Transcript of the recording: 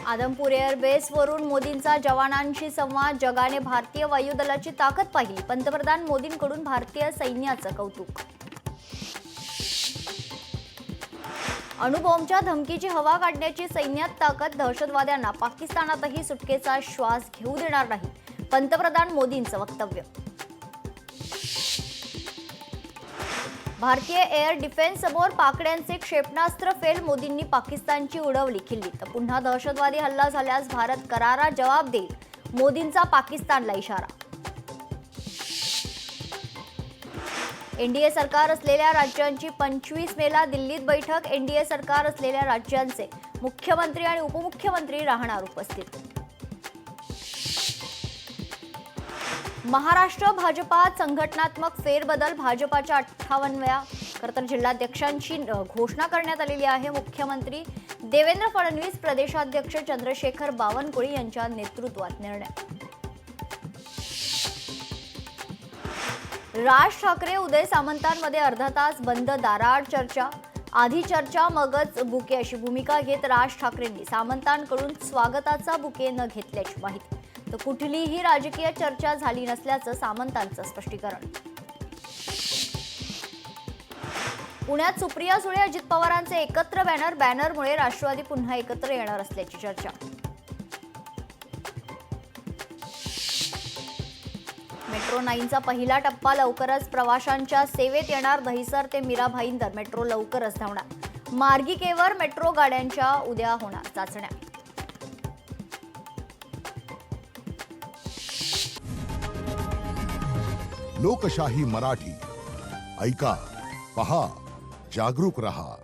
आदमपूर एअरबेसवरून मोदींचा जवानांशी संवाद. जगाने भारतीय वायुदलाची ताकद पाहिली. पंतप्रधान मोदींकडून भारतीय सैन्याचं कौतुक. अणुबॉम्बच्या धमकीची हवा काढण्याची सैन्यात ताकद. दहशतवाद्यांना पाकिस्तानातही सुटकेचा श्वास घेऊ देणार नाही. पंतप्रधान मोदींचं वक्तव्य. भारतीय एअर डिफेन्स समोर पाकड्यांचे क्षेपणास्त्र फेल. मोदींनी पाकिस्तानची उडवली खिल्ली. तर पुन्हा दहशतवादी हल्ला झाल्यास भारत करारा जवाब देईल. मोदींचा पाकिस्तानला इशारा. एनडीए सरकार असलेल्या राज्यांची 25 मेला दिल्लीत बैठक. एनडीए सरकार असलेल्या राज्यांचे मुख्यमंत्री आणि उपमुख्यमंत्री राहणार उपस्थित. महाराष्ट्र भाजपात संघटनात्मक फेरबदल. भाजपाच्या 58व्या खरतर जिल्हाध्यक्षांची घोषणा करण्यात आलेली आहे. मुख्यमंत्री देवेंद्र फडणवीस, प्रदेशाध्यक्ष चंद्रशेखर बावनकुळे यांच्या नेतृत्वात निर्णय. राज ठाकरे उदय सामंतांमध्ये अर्धा तास बंद दाराआड चर्चा. आधी चर्चा मगच बुके अशी भूमिका घेत राज ठाकरेंनी सामंतांकडून स्वागताचा बुके न घेतल्याची माहिती. तर कुठलीही राजकीय चर्चा झाली नसल्याचं सामंतांचं स्पष्टीकरण. पुण्यात सुप्रिया सुळे अजित पवारांचे एकत्र बॅनर. बॅनरमुळे राष्ट्रवादी पुन्हा एकत्र येणार असल्याची चर्चा. मेट्रो 9चा पहिला टप्पा लवकरच प्रवाशांच्या सेवेत येणार. दहिसर ते मीरा भाईंदर मेट्रो लवकरच धावणार. मार्गिकेवर मेट्रो गाड्यांच्या उद्या होणार चाचण्या. लोकशाही मराठी ऐका, पहा, जागरूक रहा.